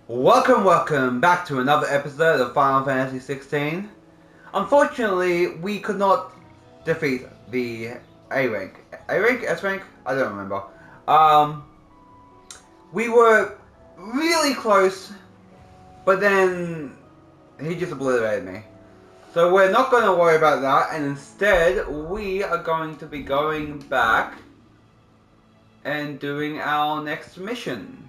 Welcome back to another episode of Final Fantasy XVI. Unfortunately, we could not defeat the A rank. A rank? S rank? I don't remember. Um, we were really close, but then he just obliterated me. So we're not going to worry about that, and instead we are going to be going back and doing our next mission.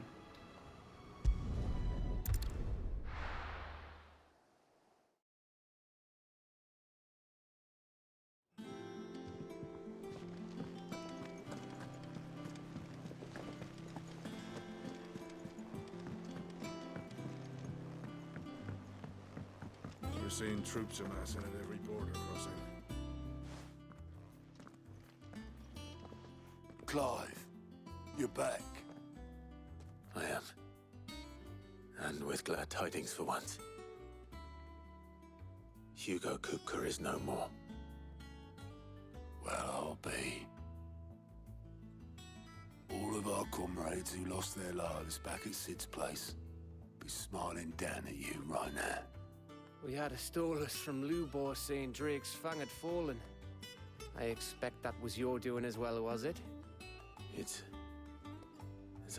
We're seeing troops amassing at every border crossing. Clive, you're back. I am. And with glad tidings for once. Hugo Kupka is no more. Well, I'll be. All of our comrades who lost their lives back at Sid's place be smiling down at you right now. We had a stolus from Lubor saying Drake's Fang had fallen. I expect that was your doing as well, was it? It's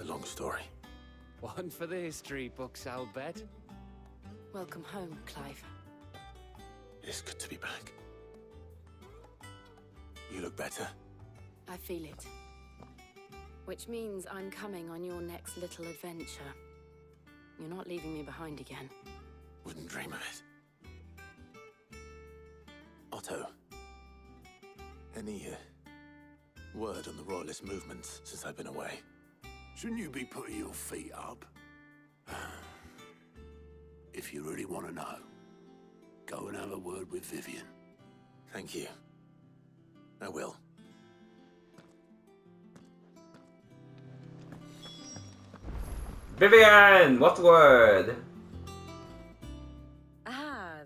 a long story. One for the history books, I'll bet. Welcome home, Clive. It's good to be back. You look better. I feel it. Which means I'm coming on your next little adventure. You're not leaving me behind again. Wouldn't dream of it. Otto, any word on the Royalist movements since I've been away? Shouldn't you be putting your feet up? If you really want to know, go and have a word with Vivian. Thank you. I will. Vivian, what's the word?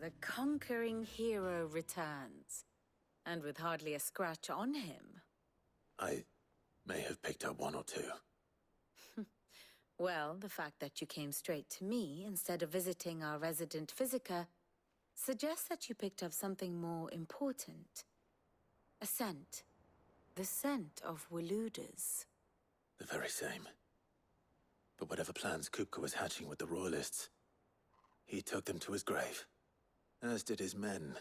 The conquering hero returns, and with hardly a scratch on him. I may have picked up one or two. Well, the fact that you came straight to me instead of visiting our resident physiker suggests that you picked up something more important. A scent. The scent of Waludas. The very same. But whatever plans Kupka was hatching with the Royalists, he took them to his grave. As did his men.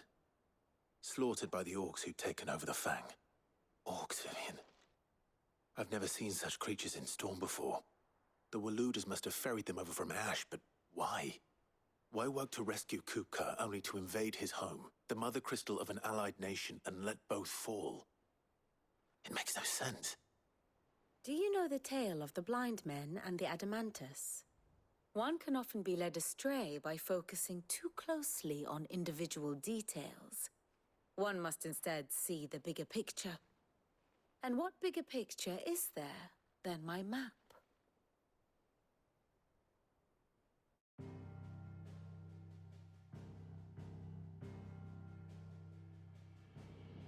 Slaughtered by the orcs who'd taken over the Fang. Orcs, Vivian. I've never seen such creatures in Storm before. The Waludas must have ferried them over from Ash, but why? Why work to rescue Kupka only to invade his home, the mother crystal of an allied nation, and let both fall? It makes no sense. Do you know the tale of the blind men and the Adamantus? One can often be led astray by focusing too closely on individual details. One must instead see the bigger picture. And what bigger picture is there than my map?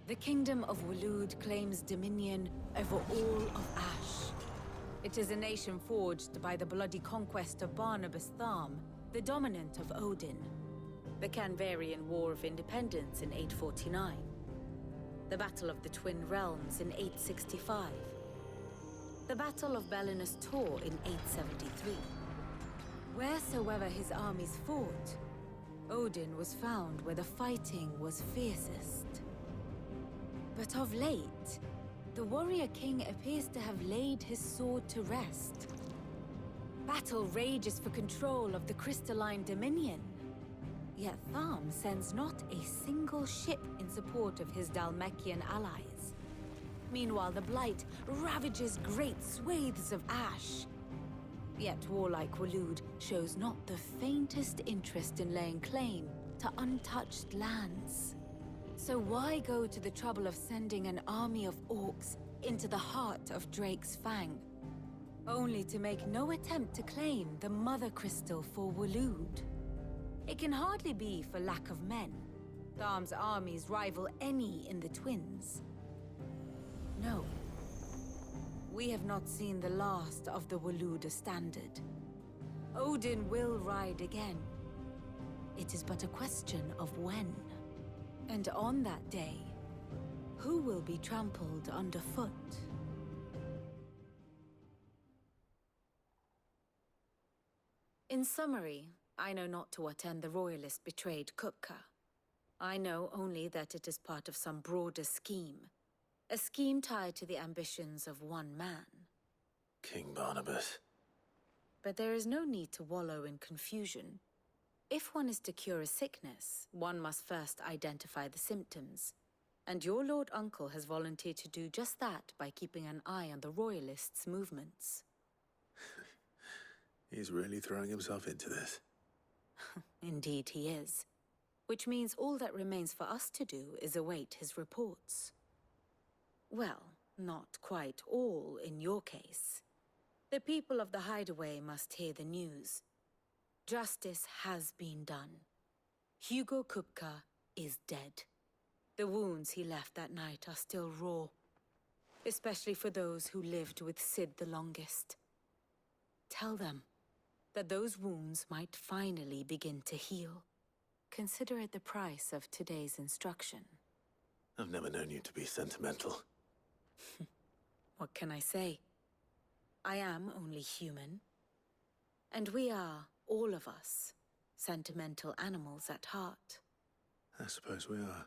The Kingdom of Waloed claims dominion over all of Ash. It is a nation forged by the bloody conquest of Barnabas Tharm, the dominant of Odin. The Canvarian War of Independence in 849. The Battle of the Twin Realms in 865. The Battle of Belinus Tor in 873. Wheresoever his armies fought, Odin was found where the fighting was fiercest. But of late, the warrior king appears to have laid his sword to rest. Battle rages for control of the crystalline dominion. Yet Tharm sends not a single ship in support of his Dhalmekian allies. Meanwhile, the Blight ravages great swathes of Ash. Yet warlike Waloed shows not the faintest interest in laying claim to untouched lands. So why go to the trouble of sending an army of orcs into the heart of Drake's Fang, only to make no attempt to claim the Mother Crystal for Waloed? It can hardly be for lack of men. Tharm's armies rival any in the Twins. No. We have not seen the last of the Waluda standard. Odin will ride again. It is but a question of when. And on that day, who will be trampled underfoot? In summary, I know not to what end the Royalists betrayed Kupka. I know only that it is part of some broader scheme. A scheme tied to the ambitions of one man. King Barnabas. But there is no need to wallow in confusion. If one is to cure a sickness, one must first identify the symptoms. And your Lord Uncle has volunteered to do just that by keeping an eye on the Royalists' movements. He's really throwing himself into this. Indeed he is. Which means all that remains for us to do is await his reports. Well, not quite all in your case. The people of the Hideaway must hear the news. Justice has been done. Hugo Kupka is dead. The wounds he left that night are still raw, especially for those who lived with Sid the longest. Tell them that those wounds might finally begin to heal. Consider it the price of today's instruction. I've never known you to be sentimental. What can I say? I am only human. And we are, all of us, sentimental animals at heart. I suppose we are.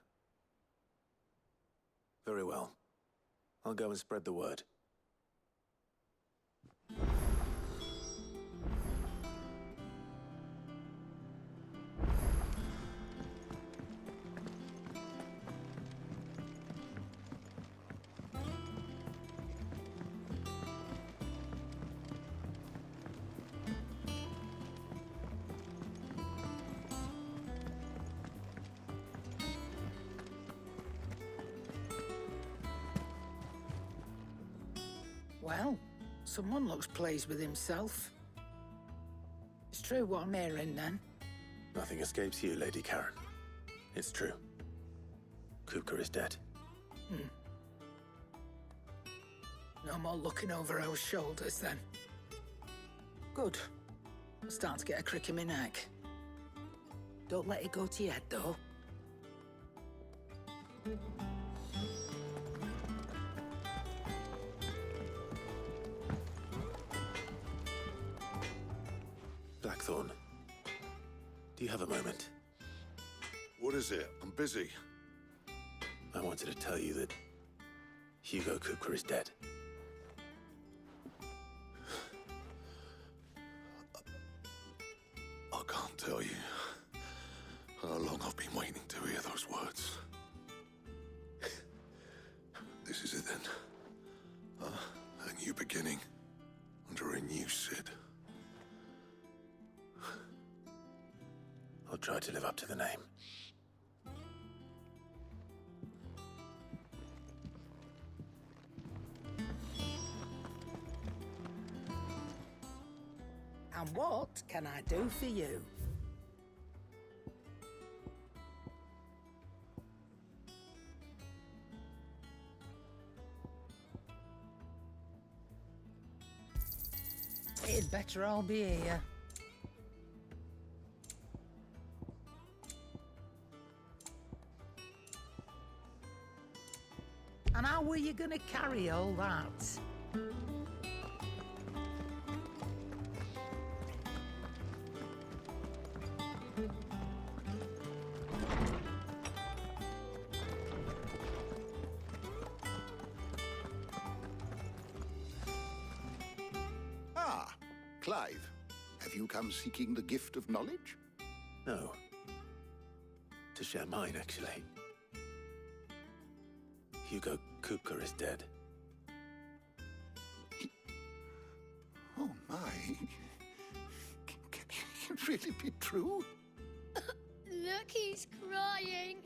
Very well. I'll go and spread the word. Well, someone looks pleased with himself. It's true what I'm hearing, then. Nothing escapes you, Lady Karen. It's true. Kupka is dead. No more looking over our shoulders, then. Good. I'm starting to get a crick in my neck. Don't let it go to your head, though. Blackthorn, do you have a moment? What is it? I'm busy. I wanted to tell you that Hugo Kupka is dead. I can't tell you how long I've been waiting to hear those words. This is it then. A new beginning under a new Sid. I'll try to live up to the name. And what can I do for you? It'd better all be here. And how were you gonna carry all that? Ah, Clive. Have you come seeking the gift of knowledge? No. To share mine, actually. Hugo Kupka is dead. Oh, my. Can it really be true? Look, he's crying.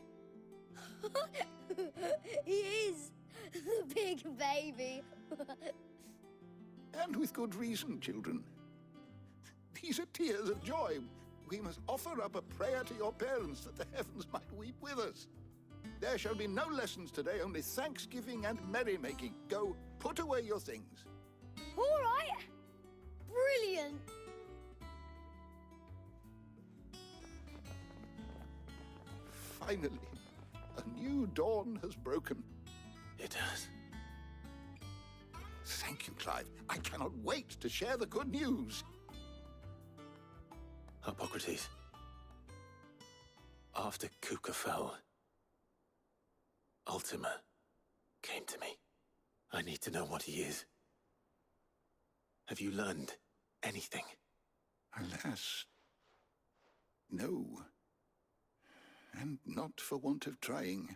He is. The big baby. And with good reason, children. These are tears of joy. We must offer up a prayer to your parents that the heavens might weep with us. There shall be no lessons today, only thanksgiving and merrymaking. Go, put away your things. All right. Brilliant. Finally, a new dawn has broken. It has. Thank you, Clive. I cannot wait to share the good news. Hippocrates. After Kupka fell, Ultima came to me. I need to know what he is. Have you learned anything? Alas, no. And not for want of trying.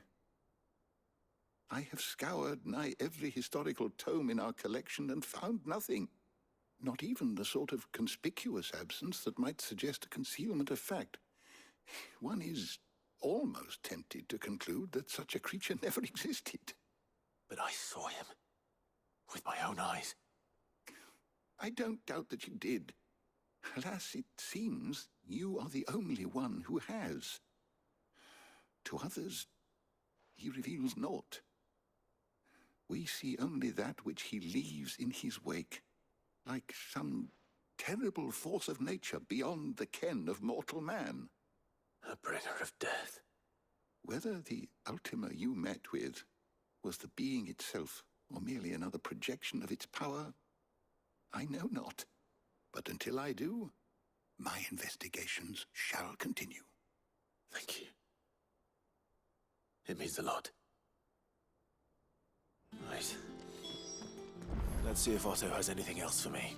I have scoured nigh every historical tome in our collection and found nothing. Not even the sort of conspicuous absence that might suggest a concealment of fact. One is almost tempted to conclude that such a creature never existed. But I saw him with my own eyes. I don't doubt that you did. Alas, it seems you are the only one who has. To others, he reveals naught. We see only that which he leaves in his wake, like some terrible force of nature beyond the ken of mortal man. A bringer of death. Whether the Ultima you met with was the being itself, or merely another projection of its power, I know not. But until I do, my investigations shall continue. Thank you. It means a lot. Right. Let's see if Otto has anything else for me.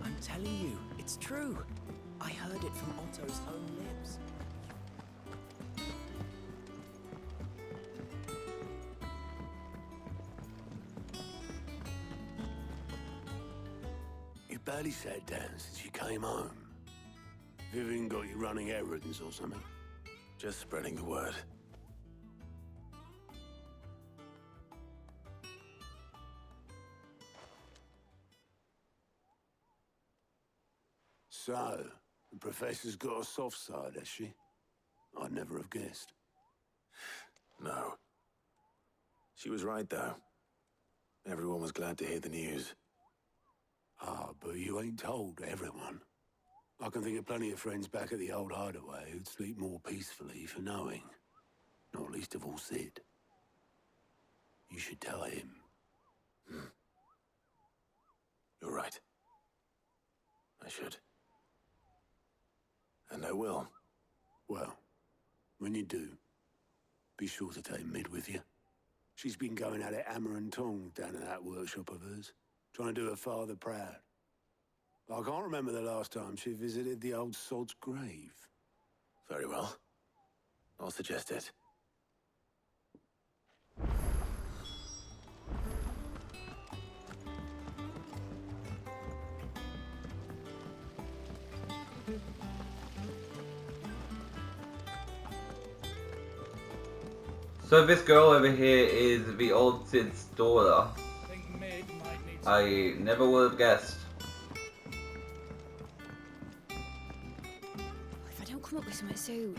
I'm telling you, it's true. I heard it from Otto's own lips. You barely sat down since you came home. Vivian got you running errands or something? Just spreading the word. So, the Professor's got a soft side, has she? I'd never have guessed. No. She was right, though. Everyone was glad to hear the news. Ah, but you ain't told everyone. I can think of plenty of friends back at the old hideaway who'd sleep more peacefully for knowing. Not least of all Sid. You should tell him. You're right. I should. And I will. Well, when you do, be sure to take Mid with you. She's been going at it hammer and tongs down in that workshop of hers, trying to do her father proud. I can't remember the last time she visited the old sod's grave. Very well. I'll suggest it. So this girl over here is the old Sid's daughter. I never would have guessed. If I don't come up with something soon.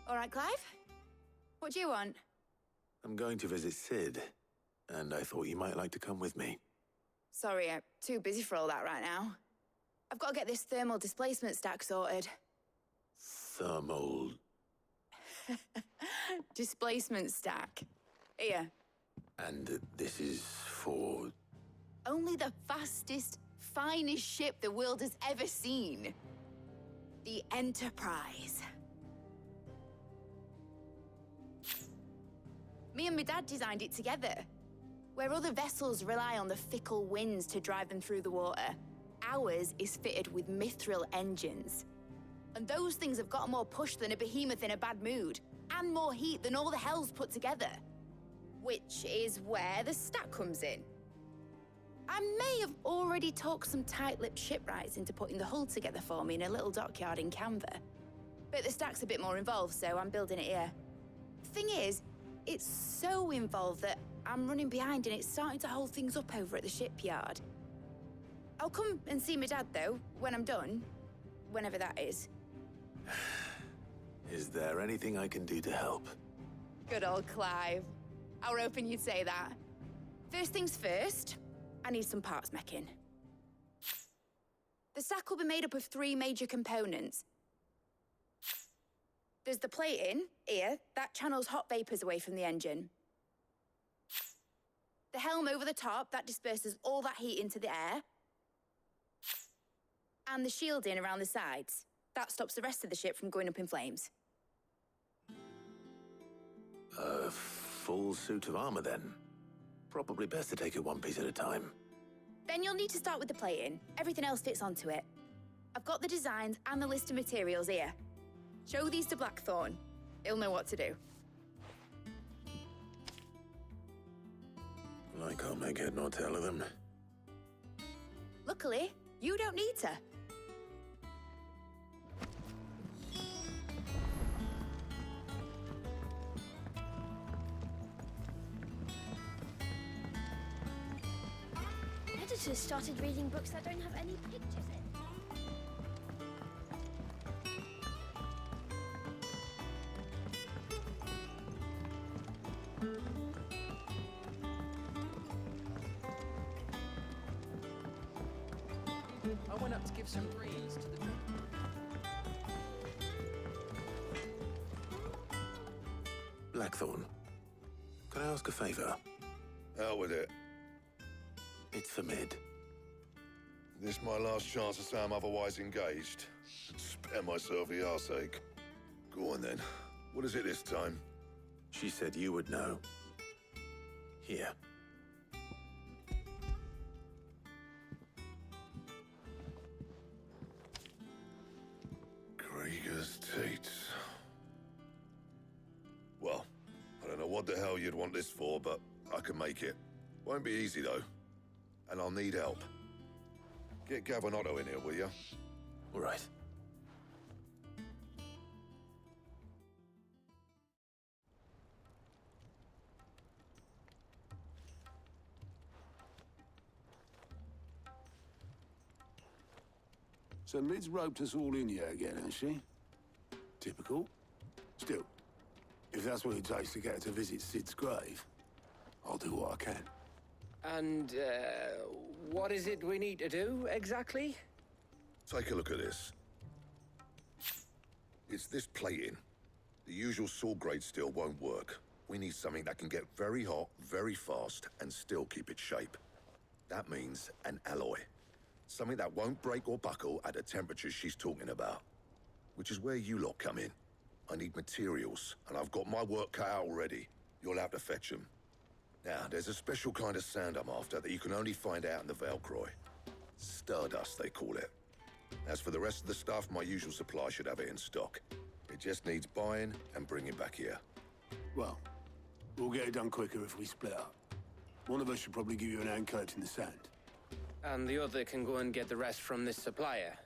Alright, Clive? What do you want? I'm going to visit Sid, and I thought you might like to come with me. Sorry, I'm too busy for all that right now. I've got to get this thermal displacement stack sorted. Thermal... Displacement stack. Here. And this is for... Only the fastest, finest ship the world has ever seen. The Enterprise. Me and my dad designed it together. Where other vessels rely on the fickle winds to drive them through the water, ours is fitted with mithril engines. And those things have got more push than a behemoth in a bad mood, and more heat than all the hells put together. Which is where the stack comes in. I may have already talked some tight-lipped shipwrights into putting the hull together for me in a little dockyard in Canva. But the stack's a bit more involved, so I'm building it here. Thing is, it's so involved that I'm running behind and it's starting to hold things up over at the shipyard. I'll come and see my dad, though, when I'm done. Whenever that is. Is there anything I can do to help? Good old Clive. I were hoping you'd say that. First things first, I need some parts meching. The stack will be made up of 3 major components. There's the plating, here, that channels hot vapors away from the engine. The helm over the top, that disperses all that heat into the air. And the shielding around the sides. That stops the rest of the ship from going up in flames. A full suit of armor, then. Probably best to take it one piece at a time. Then you'll need to start with the plating. Everything else fits onto it. I've got the designs and the list of materials here. Show these to Blackthorn. He'll know what to do. I can't make head nor tail of them. Luckily, you don't need to. Editors started reading books that don't have any pictures in. I went up to give some greens to the... Blackthorn, can I ask a favor? Out with it. It's for Mid. This my last chance to say I'm otherwise engaged. Spare myself the arseache. Go on then. What is it this time? She said you would know. Here. Krieger's teats. Well, I don't know what the hell you'd want this for, but I can make it. Won't be easy though. And I'll need help. Get Gavin Otto in here, will you? All right. So Mid's roped us all in here again, hasn't she? Typical. Still, if that's what it takes to get her to visit Sid's grave, I'll do what I can. And, what is it we need to do, exactly? Take a look at this. It's this plating. The usual sword grade steel won't work. We need something that can get very hot, very fast, and still keep its shape. That means an alloy. Something that won't break or buckle at the temperatures she's talking about. Which is where you lot come in. I need materials, and I've got my work cut out already. You'll have to fetch them. Now, there's a special kind of sand I'm after that you can only find out in the Valcroy. Stardust, they call it. As for the rest of the stuff, my usual supply should have it in stock. It just needs buying and bringing back here. Well, we'll get it done quicker if we split up. One of us should probably give you an hand collecting the sand. And the other can go and get the rest from this supplier.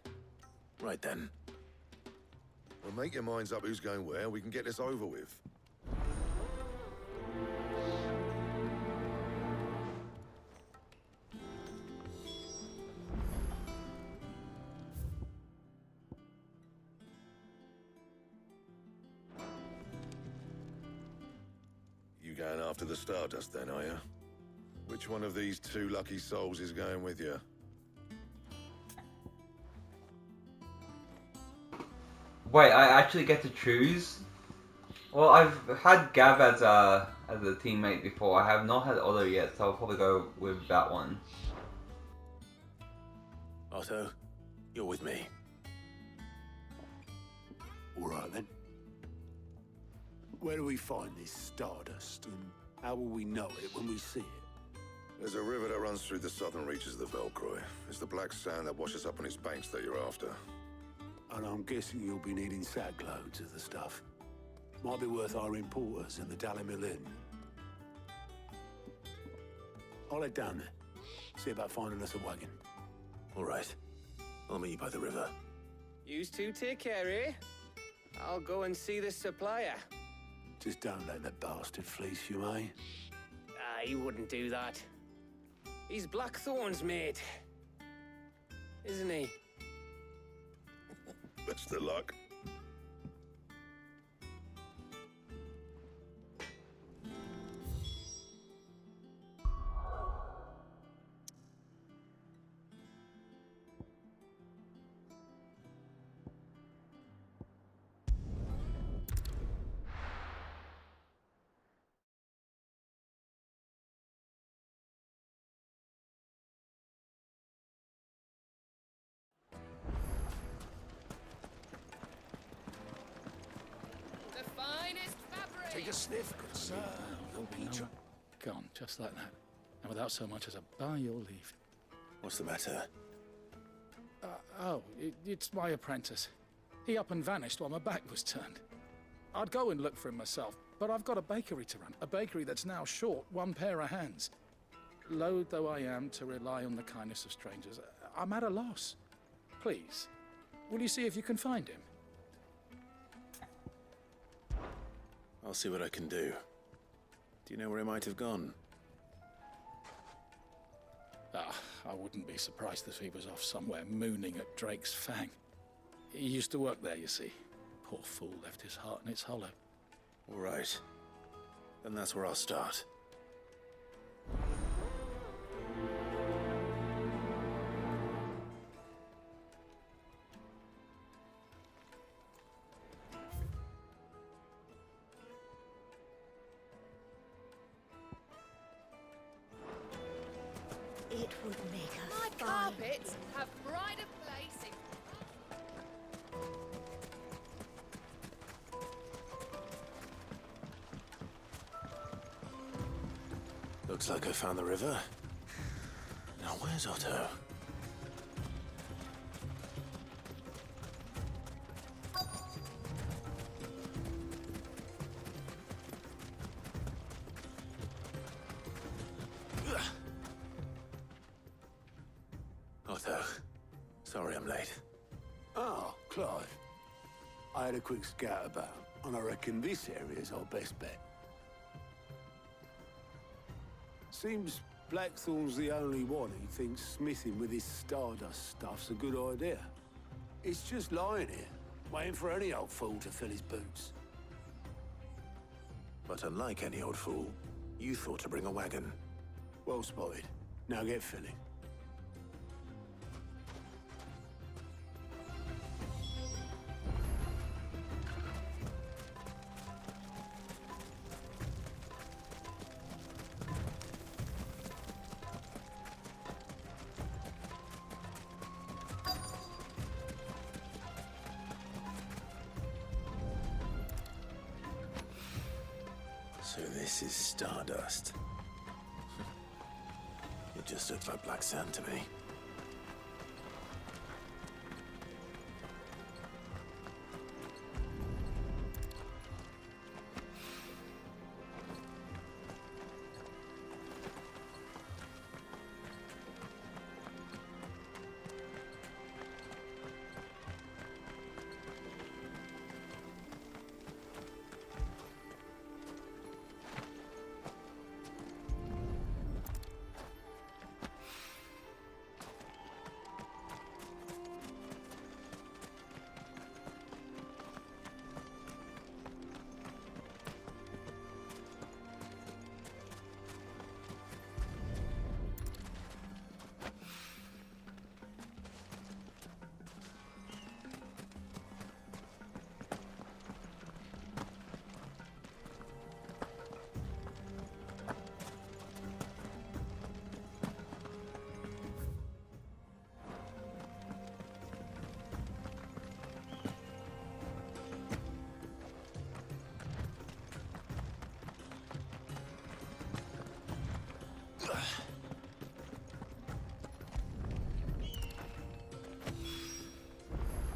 Right then. Well, make your minds up who's going where, we can get this over with. You going after the Stardust then, are you? Which one of these 2 lucky souls is going with you? Wait, I actually get to choose? Well, I've had Gav as a teammate before. I have not had Otto yet, so I'll probably go with that one. Otto, you're with me. All right, then. Where do we find this Stardust, and how will we know it when we see it? There's a river that runs through the southern reaches of the Valcroy. It's the black sand that washes up on its banks that you're after. And I'm guessing you'll be needing sack loads of the stuff. Might be worth hiring porters at the Dalimil Inn. I'll head down there. See about finding us a wagon. All right. I'll meet you by the river. Yous two take care, eh? I'll go and see the supplier. Just don't let the bastard fleece you, eh? He wouldn't do that. He's Blackthorn's mate. Isn't he? Best of luck. take a sniff, good sir. You'll be gone, just like that. And without so much as a by your leave. What's the matter? It's my apprentice. He up and vanished while my back was turned. I'd go and look for him myself, but I've got a bakery to run. A bakery that's now short one pair of hands. Loath though I am to rely on the kindness of strangers, I'm at a loss. Please, will you see if you can find him? I'll see what I can do. Do you know where he might have gone? I wouldn't be surprised if he was off somewhere mooning at Drake's Fang. He used to work there, you see. Poor fool left his heart in its hollow. All right. Then that's where I'll start. It would make a My fine carpets have pride of place in... Looks like I found the river. Now where's Otto? Otto, sorry I'm late. Oh, Clive. I had a quick scout about, and I reckon this area's our best bet. Seems Blackthorn's the only one who thinks smithing with his Stardust stuff's a good idea. It's just lying here, waiting for any old fool to fill his boots. But unlike any old fool, you thought to bring a wagon. Well spotted. Now get filling. So this is Stardust. It just looks like black sand to me.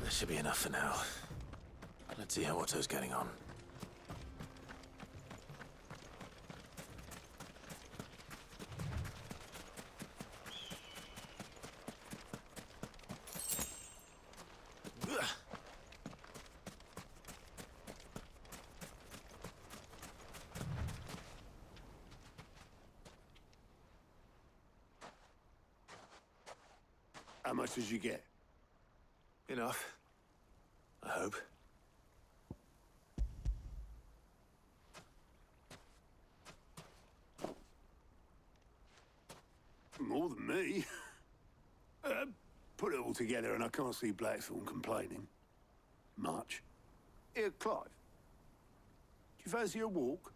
That should be enough for now. Let's see how Otto's getting on. How much did you get? Enough. I hope. More than me. Put it all together and I can't see Blackthorn complaining. Much. Here, Clive. Do you fancy a walk?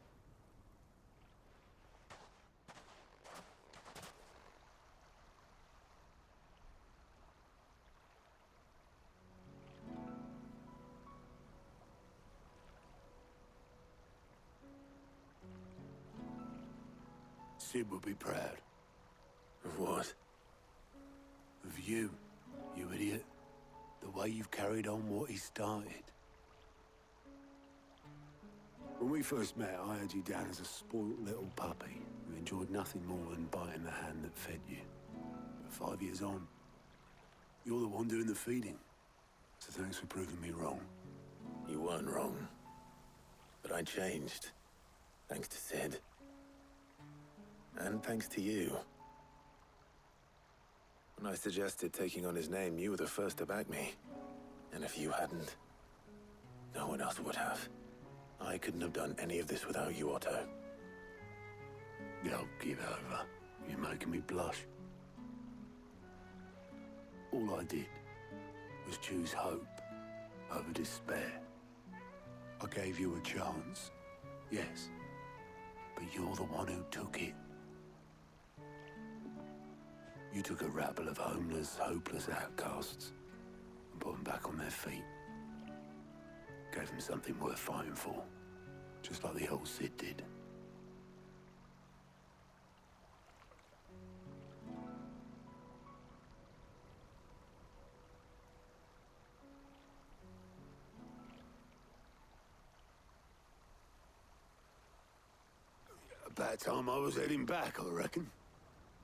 Sid would be proud. Of what? Of you, you idiot. The way you've carried on what he started. When we first met, I had you down as a spoilt little puppy who enjoyed nothing more than biting the hand that fed you. But 5 years on, you're the one doing the feeding. So thanks for proving me wrong. You weren't wrong. But I changed. Thanks to Sid. And thanks to you. When I suggested taking on his name, you were the first to back me. And if you hadn't, no one else would have. I couldn't have done any of this without you, Otto. Don't give over. You're making me blush. All I did was choose hope over despair. I gave you a chance, yes, but you're the one who took it. You took a rabble of homeless, hopeless outcasts and put them back on their feet. Gave them something worth fighting for, just like the old Sid did. About time I was heading back, I reckon.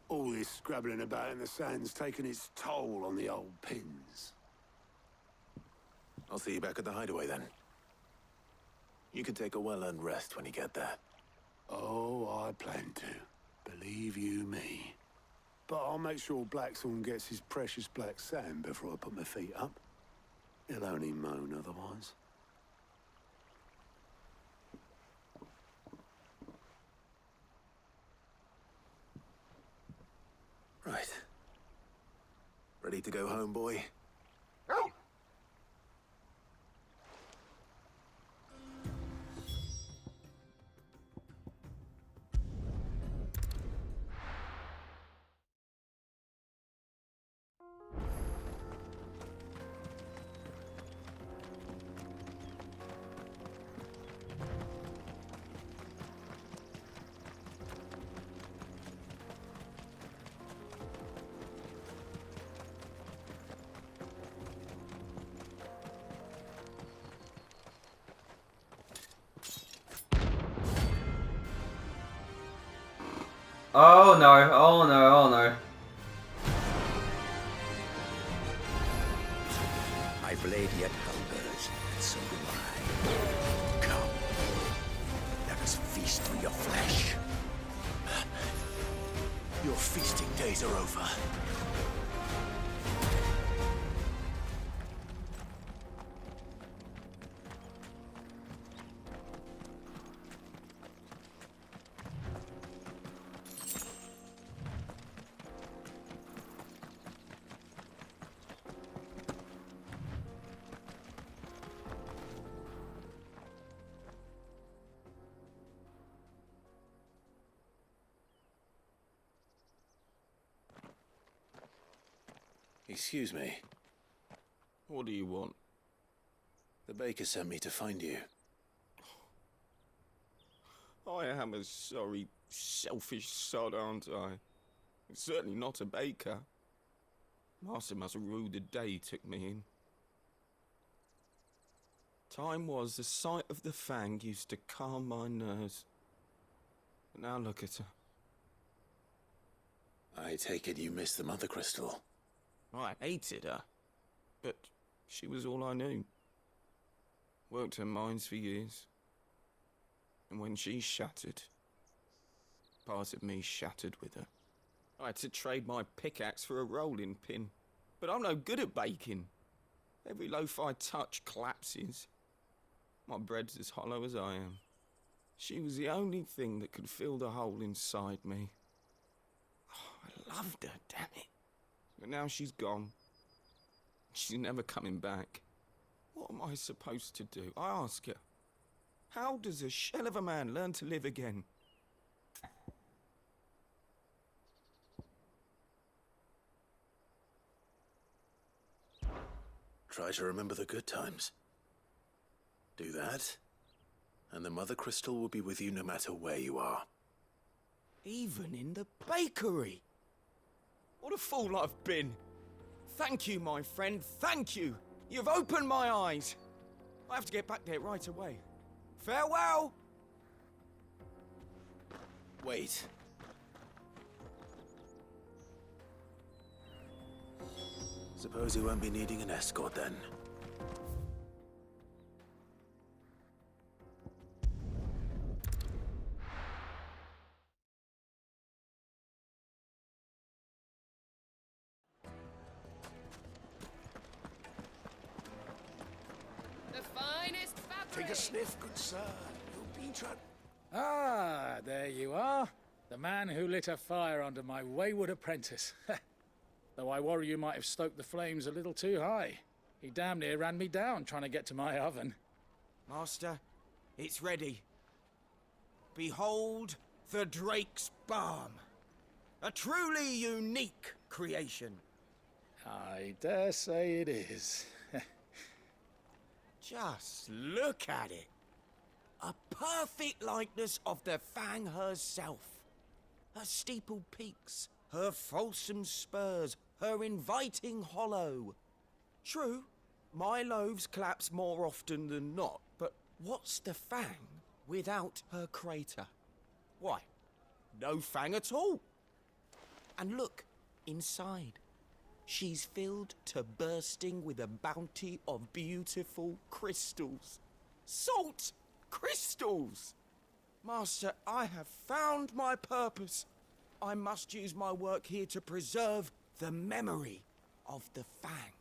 All this scrabbling about in the sand's taken its toll on the old pins. I'll see you back at the hideaway then. You can take a well-earned rest when you get there. Oh, I plan to. Believe you me. But I'll make sure Blackthorn gets his precious black sand before I put my feet up. He'll only moan otherwise. Right. Ready to go home, boy? Oh no, oh no, oh no. My blade yet hungers, and so do I. Come, let us feast on your flesh. Your feasting days are over. Excuse me. What do you want? The baker sent me to find you. I am a sorry, selfish sod, aren't I? Certainly not a baker. Master must have ruled the day he took me in. Time was the sight of the Fang used to calm my nerves. But now look at her. I take it you missed the Mother Crystal. I hated her, but she was all I knew. Worked her mines for years. And when she shattered, part of me shattered with her. I had to trade my pickaxe for a rolling pin, but I'm no good at baking. Every loaf I touch collapses. My bread's as hollow as I am. She was the only thing that could fill the hole inside me. Oh, I loved her, damn it. But now she's gone. She's never coming back. What am I supposed to do? I ask her. How does a shell of a man learn to live again? Try to remember the good times. Do that, and the Mother Crystal will be with you no matter where you are. Even in the bakery. What a fool I've been. Thank you, my friend, thank you. You've opened my eyes. I have to get back there right away. Farewell! Wait. Suppose you won't be needing an escort then. The finest fabric! Take a sniff, good sir. You'll be Ah, there you are. The man who lit a fire under my wayward apprentice. Though I worry you might have stoked the flames a little too high. He damn near ran me down trying to get to my oven. Master, it's ready. Behold the Drake's Balm. A truly unique creation. I dare say it is. Just look at it. A perfect likeness of the Fang herself. Her steepled peaks, her fulsome spurs, her inviting hollow. True, my loaves collapse more often than not, but what's the Fang without her crater? Why, no Fang at all. And look, inside. She's filled to bursting with a bounty of beautiful crystals. Salt crystals! Master, I have found my purpose. I must use my work here to preserve the memory of the Fang.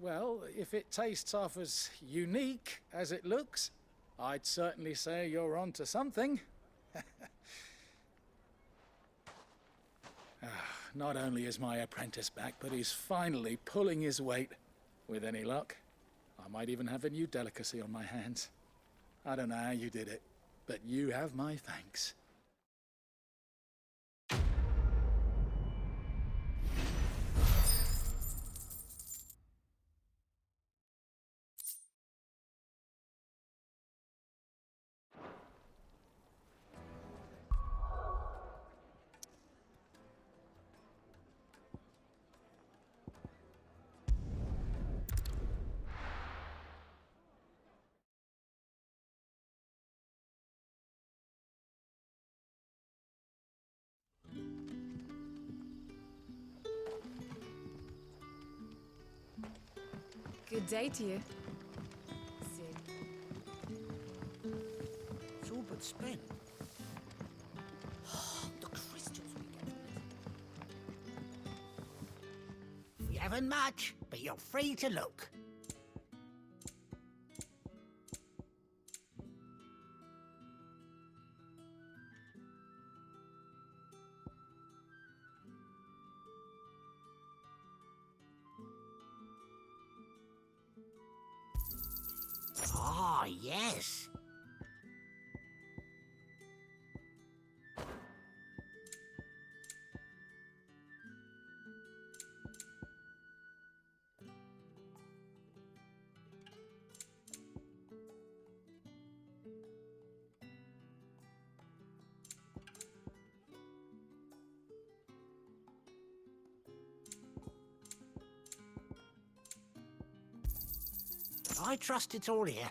Well, if it tastes half as unique as it looks, I'd certainly say you're onto something. Not only is my apprentice back, but he's finally pulling his weight. With any luck, I might even have a new delicacy on my hands. I don't know how you did it, but you have my thanks. Good day to you. Sid. It's all but spent. The crystals we get from it. We haven't much, but you're free to look. Ah, yes. I trust it's all here.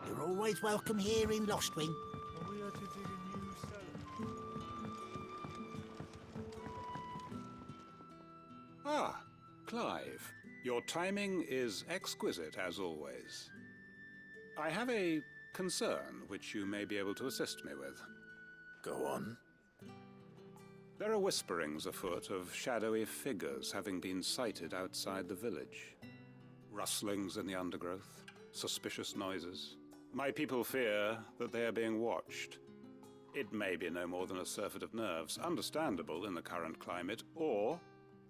You're always welcome here in Lostwing. Ah, Clive. Your timing is exquisite, as always. I have a concern which you may be able to assist me with. Go on. There are whisperings afoot of shadowy figures having been sighted outside the village. Rustlings in the undergrowth, suspicious noises. My people fear that they are being watched. It may be no more than a surfeit of nerves, understandable in the current climate, or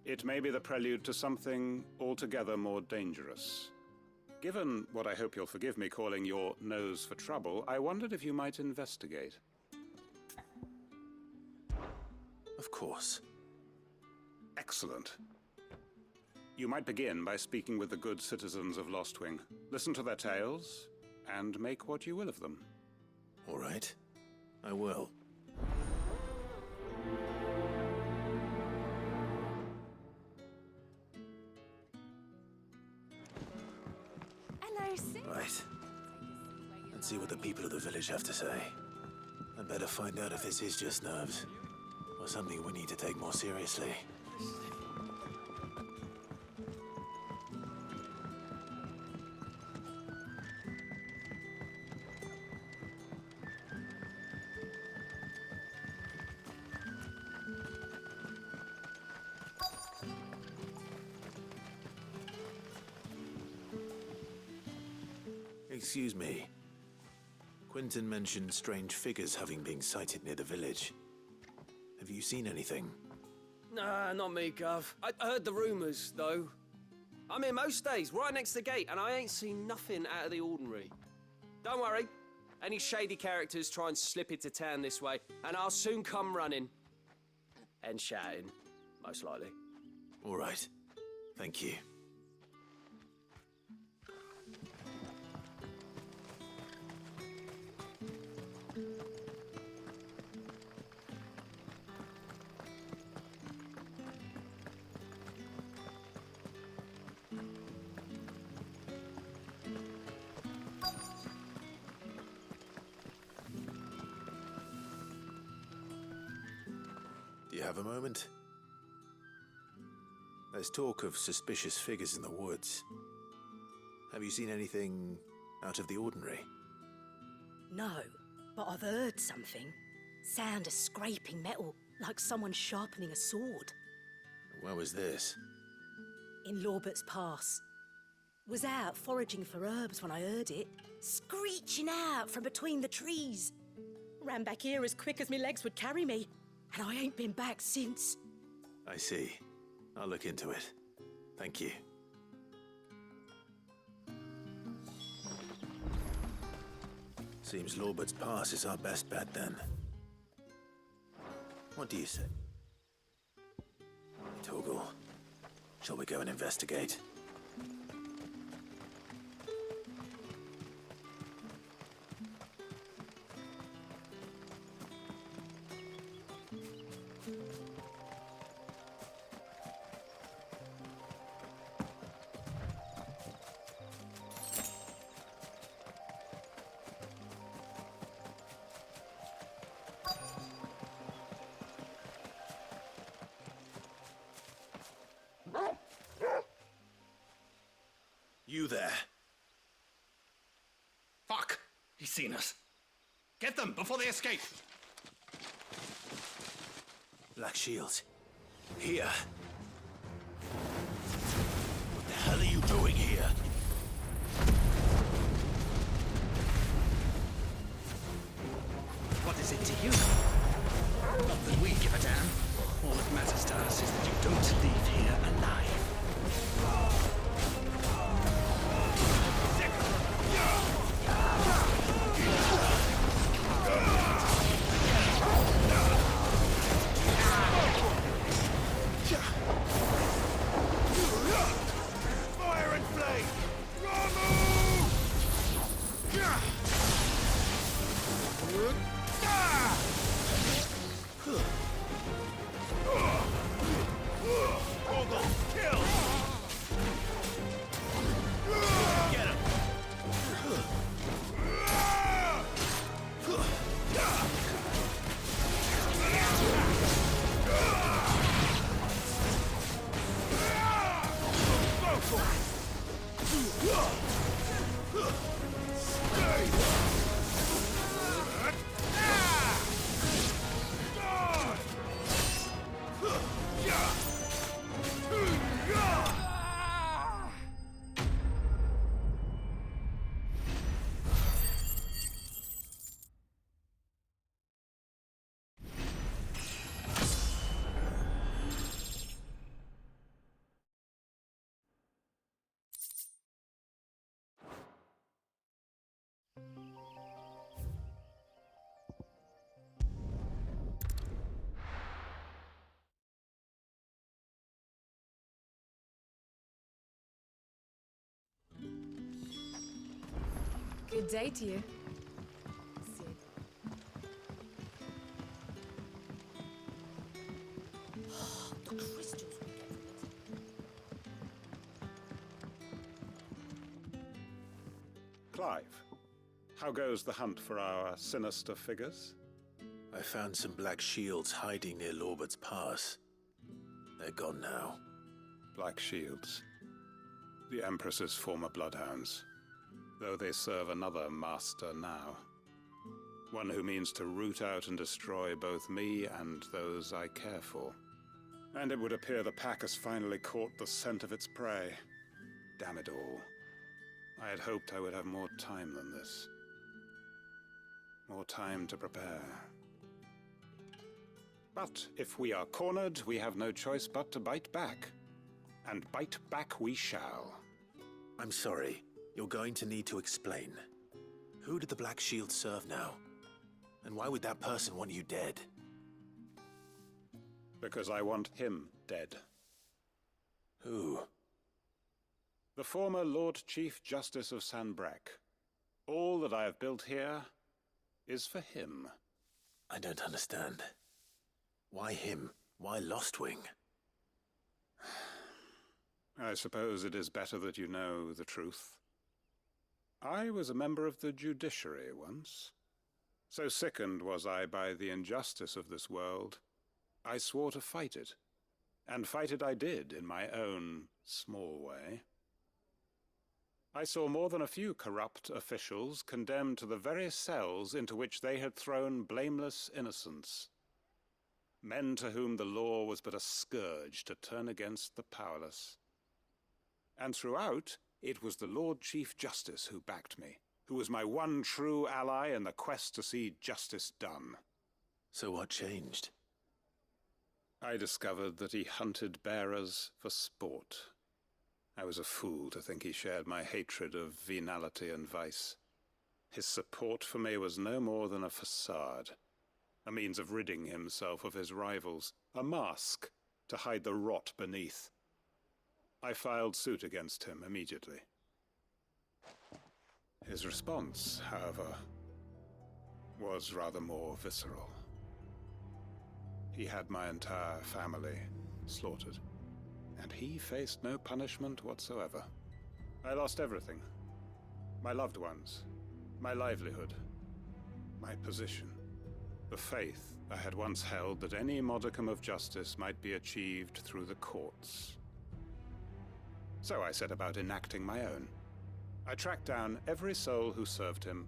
it may be the prelude to something altogether more dangerous. Given what I hope you'll forgive me calling your nose for trouble, I wondered if you might investigate. Of course. Excellent. You might begin by speaking with the good citizens of Lostwing. Listen to their tales, and make what you will of them. All right. I will. Hello, Sid. Right. Let's see what the people of the village have to say. I better find out if this is just nerves, or something we need to take more seriously. Excuse me. Quentin mentioned strange figures having been sighted near the village. Have you seen anything? Nah, not me, Gov. I heard the rumours, though. I'm here most days, right next to the gate, and I ain't seen nothing out of the ordinary. Don't worry. Any shady characters try and slip into town this way, and I'll soon come running. And shouting, most likely. All right. Thank you. Do you have a moment? There's talk of suspicious figures in the woods. Have you seen anything out of the ordinary? No, but I've heard something. Sound of scraping metal, like someone sharpening a sword. Where was this? In Lorbert's Pass. Was out foraging for herbs when I heard it, screeching out from between the trees. Ran back here as quick as my legs would carry me, and I ain't been back since. I see. I'll look into it. Thank you. Seems Lorbert's Pass is our best bet then. What do you say? Toggle, shall we go and investigate? You there. Fuck! He's seen us. Get them before they escape. Black Shield. Here. What the hell are you doing here? What is it to you? Not that we give a damn. All that matters to us is that you don't leave here alive. Fire and flame! Kill! Get him! Stay! Good day to you. Sid. The crystals will get rid. Clive, how goes the hunt for our sinister figures? I found some black shields hiding near Lorbert's Pass. They're gone now. Black Shields. The Empress's former bloodhounds. Though they serve another master now. One who means to root out and destroy both me and those I care for. And it would appear the pack has finally caught the scent of its prey. Damn it all. I had hoped I would have more time than this. More time to prepare. But if we are cornered, we have no choice but to bite back. And bite back we shall. I'm sorry. You're going to need to explain. Who did the Black Shield serve now? And why would that person want you dead? Because I want him dead. Who? The former Lord Chief Justice of Sanbreque. All that I have built here is for him. I don't understand. Why him? Why Lostwing? I suppose it is better that you know the truth. I was a member of the judiciary once. So sickened was I by the injustice of this world, I swore to fight it. And fight it I did in my own small way. I saw more than a few corrupt officials condemned to the very cells into which they had thrown blameless innocents. Men to whom the law was but a scourge to turn against the powerless. And throughout, it was the Lord Chief Justice who backed me, who was my one true ally in the quest to see justice done. So what changed? I discovered that he hunted bearers for sport. I was a fool to think he shared my hatred of venality and vice. His support for me was no more than a facade, a means of ridding himself of his rivals, a mask to hide the rot beneath. I filed suit against him immediately. His response, however, was rather more visceral. He had my entire family slaughtered, and he faced no punishment whatsoever. I lost everything. My loved ones, my livelihood, my position, the faith I had once held that any modicum of justice might be achieved through the courts. So I set about enacting my own. I tracked down every soul who served him,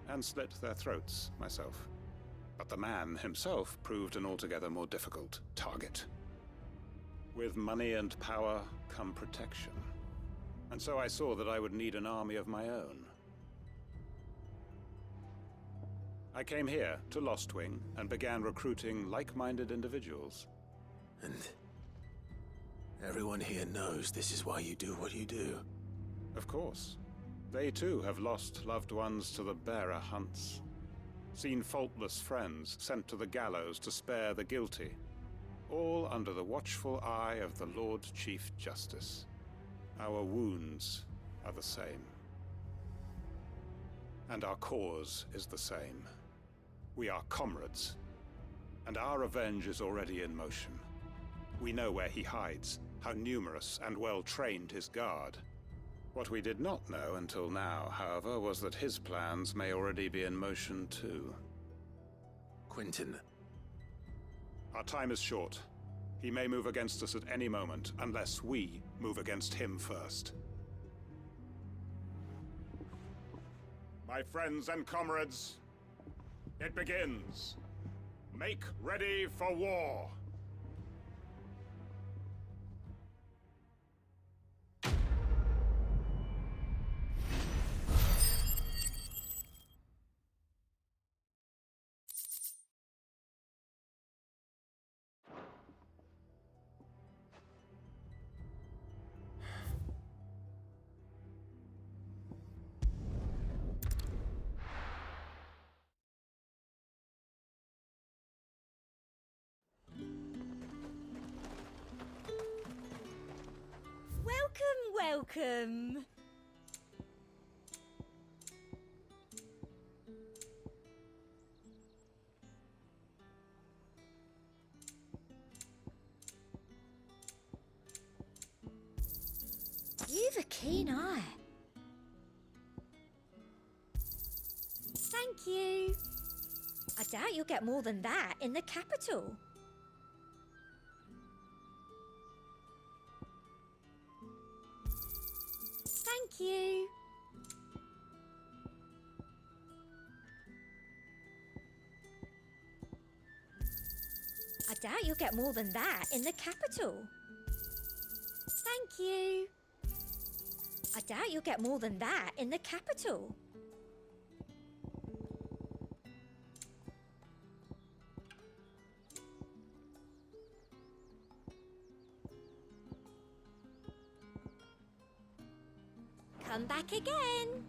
and slit their throats myself. But the man himself proved an altogether more difficult target. With money and power come protection. And so I saw that I would need an army of my own. I came here to Lostwing and began recruiting like-minded individuals. And everyone here knows this is why you do what you do. Of course. They too have lost loved ones to the bearer hunts. Seen faultless friends sent to the gallows to spare the guilty. All under the watchful eye of the Lord Chief Justice. Our wounds are the same. And our cause is the same. We are comrades. And our revenge is already in motion. We know where he hides, how numerous and well-trained his guard. What we did not know until now, however, was that his plans may already be in motion too. Quentin. Our time is short. He may move against us at any moment, unless we move against him first. My friends and comrades, it begins. Make ready for war. Welcome, welcome. keen eye. Thank you. I doubt you'll get more than that in the capital. Thank you. I doubt you'll get more than that in the capital. Thank you. I doubt you'll get more than that in the capital. Come back again.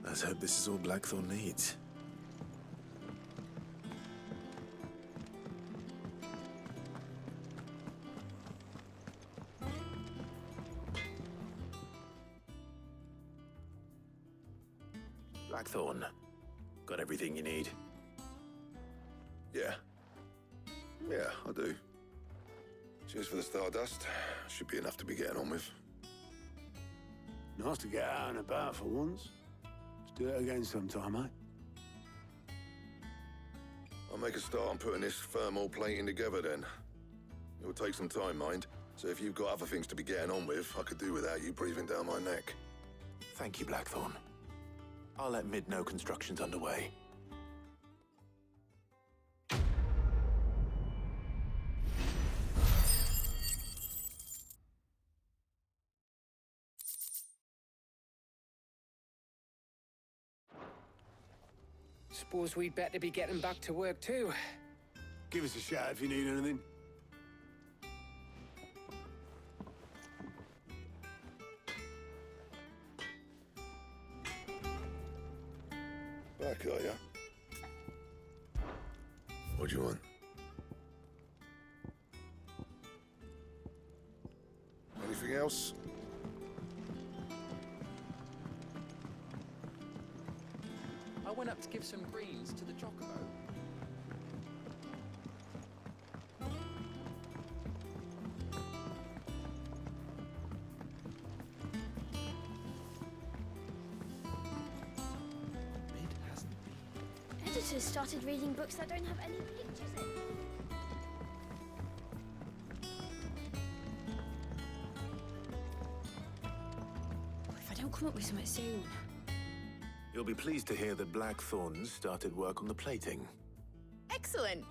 Let's hope this is all Blackthorn needs. Blackthorn, got everything you need? Yeah. Yeah, I do. Cheers for the stardust. Should be enough to be getting on with. Nice to get out and about for once. Let's do it again sometime, eh? I'll make a start on putting this thermal plating together then. It'll take some time, mind. So if you've got other things to be getting on with, I could do without you breathing down my neck. Thank you, Blackthorn. I'll let Mid know construction's underway. Suppose we'd better be getting back to work too. Give us a shout if you need anything. Back, are ya? What do you want? Anything else? I went up to give some greens to the chocobo. Editors started reading books that don't have any pictures in. If I don't come up with something soon. You'll be pleased to hear that Blackthorn's started work on the plating. Excellent.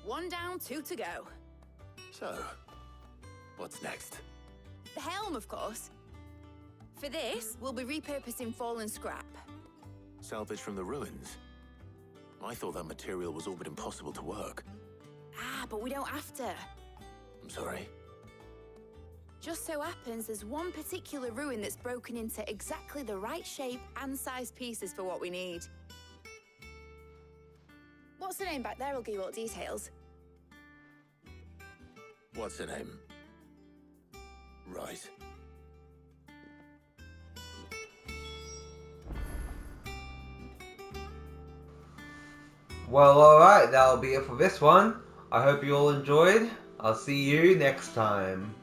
1 down, 2 to go. So, what's next? The helm, of course. For this, we'll be repurposing fallen scrap. Salvage from the ruins? I thought that material was all but impossible to work. Ah, but we don't have to. I'm sorry. Just so happens there's one particular ruin that's broken into exactly the right shape and size pieces for what we need. What's the name back there? I'll give you all the details. What's her name? Right. Well, alright, that'll be it for this one. I hope you all enjoyed. I'll see you next time.